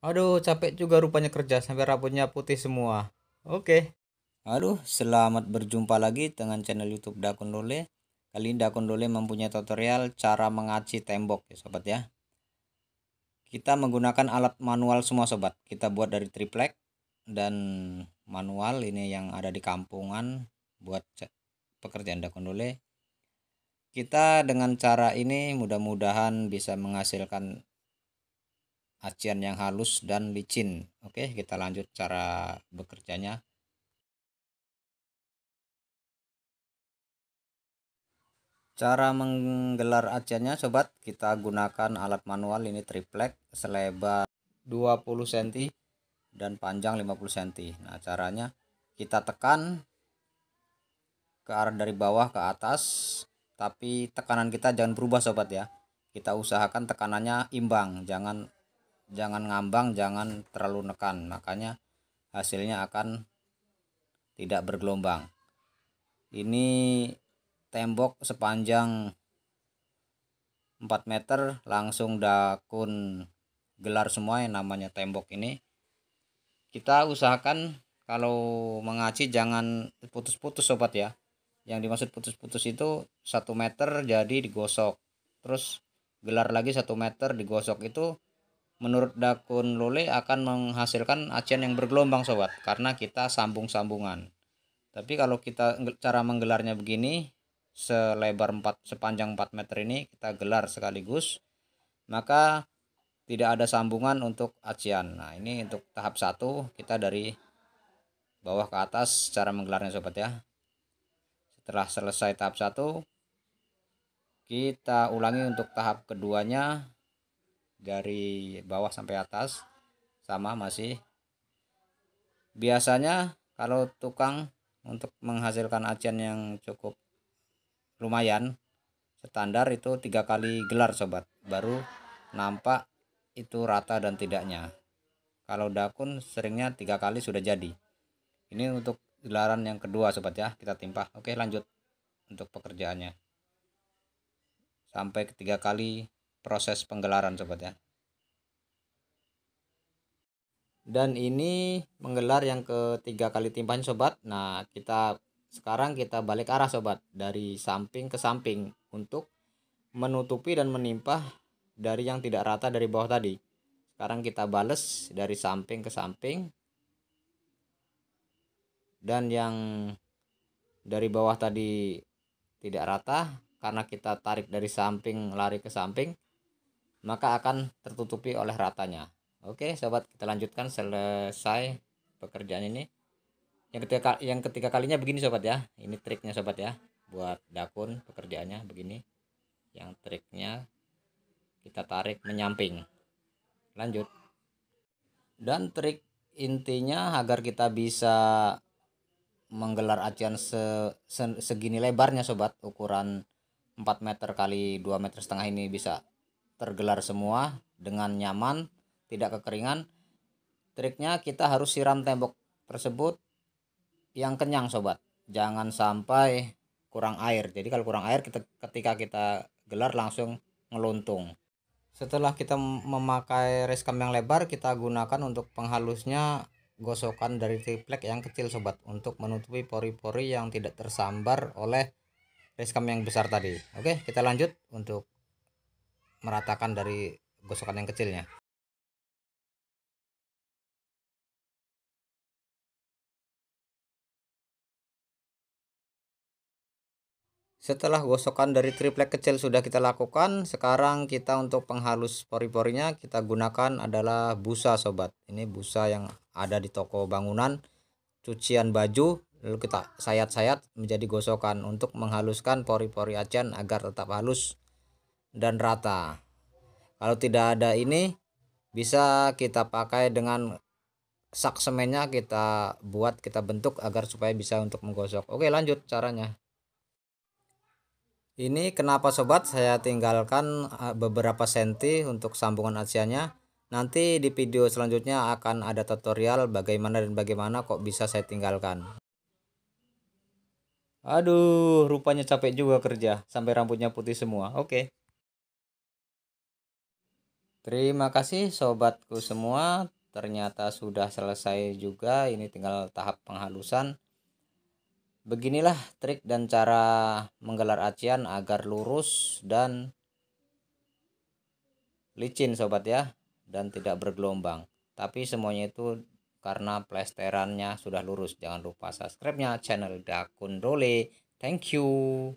Aduh, capek juga rupanya kerja sampai rambutnya putih semua. Oke. Aduh, selamat berjumpa lagi dengan channel YouTube Dakun Dole. Kali ini Dakun Dole mempunyai tutorial cara mengaci tembok ya sobat ya. Kita menggunakan alat manual semua sobat. Kita buat dari triplek dan manual ini yang ada di kampungan buat pekerjaan Dakun Dole. Kita dengan cara ini mudah-mudahan bisa menghasilkan acian yang halus dan licin. Oke, kita lanjut cara bekerjanya. Cara menggelar aciannya sobat, kita gunakan alat manual ini triplek selebar 20 cm dan panjang 50 cm. Nah, caranya kita tekan ke arah dari bawah ke atas, tapi tekanan kita jangan berubah sobat ya. Kita usahakan tekanannya imbang, jangan ngambang, jangan terlalu nekan. Makanya hasilnya akan tidak bergelombang. Ini tembok sepanjang 4 meter langsung dakun gelar semua yang namanya tembok ini. Kita usahakan kalau mengaci jangan putus-putus sobat ya. Yang dimaksud putus-putus itu 1 meter jadi digosok, terus gelar lagi 1 meter digosok. Itu menurut Dakun Lole akan menghasilkan acian yang bergelombang sobat, karena kita sambung-sambungan. Tapi kalau kita cara menggelarnya begini, sepanjang 4 meter ini kita gelar sekaligus, maka tidak ada sambungan untuk acian. Nah, ini untuk tahap 1 kita dari bawah ke atas cara menggelarnya sobat ya. Setelah selesai tahap 1, kita ulangi untuk tahap keduanya dari bawah sampai atas, sama masih. Biasanya kalau tukang untuk menghasilkan acian yang cukup lumayan standar itu 3 kali gelar sobat, baru nampak itu rata dan tidaknya. Kalau dakun seringnya 3 kali sudah jadi. Ini untuk gelaran yang kedua sobat ya, kita timpa. Oke, lanjut untuk pekerjaannya sampai ketiga kali proses penggelaran sobat ya. Dan ini menggelar yang ketiga kali timpahan sobat. Nah, sekarang kita balik arah sobat, dari samping ke samping untuk menutupi dan menimpa dari yang tidak rata dari bawah tadi. Sekarang kita bales dari samping ke samping, dan yang dari bawah tadi tidak rata karena kita tarik dari samping lari ke samping, maka akan tertutupi oleh ratanya. Oke sobat, kita lanjutkan selesai pekerjaan ini. Yang ketiga kalinya begini sobat ya. Ini triknya sobat ya, buat dakun pekerjaannya begini. Yang triknya kita tarik menyamping. Lanjut. Dan trik intinya agar kita bisa menggelar acian segini lebarnya sobat, ukuran 4 meter kali 2,5 meter ini bisa tergelar semua dengan nyaman, tidak kekeringan. Triknya kita harus siram tembok tersebut yang kenyang sobat, jangan sampai kurang air. Jadi kalau kurang air, ketika kita gelar langsung ngeluntung. Setelah kita memakai reskam yang lebar, kita gunakan untuk penghalusnya gosokan dari triplek yang kecil sobat, untuk menutupi pori-pori yang tidak tersambar oleh reskam yang besar tadi. Oke, kita lanjut untuk meratakan dari gosokan yang kecilnya. Setelah gosokan dari triplek kecil sudah kita lakukan, sekarang kita untuk penghalus pori-porinya kita gunakan adalah busa sobat. Ini busa yang ada di toko bangunan, cucian baju, lalu kita sayat-sayat menjadi gosokan untuk menghaluskan pori-pori acian agar tetap halus dan rata. Kalau tidak ada ini, bisa kita pakai dengan sak semennya, kita bentuk agar supaya bisa untuk menggosok. Oke, lanjut caranya. Ini kenapa sobat saya tinggalkan beberapa senti untuk sambungan aciannya. Nanti di video selanjutnya akan ada tutorial bagaimana dan bagaimana kok bisa saya tinggalkan. Aduh, rupanya capek juga kerja sampai rambutnya putih semua. Oke. Terima kasih sobatku semua, ternyata sudah selesai juga, ini tinggal tahap penghalusan. Beginilah trik dan cara menggelar acian agar lurus dan licin sobat ya, dan tidak bergelombang. Tapi semuanya itu karena plesterannya sudah lurus. Jangan lupa subscribe-nya channel Dakun Dole. Thank you.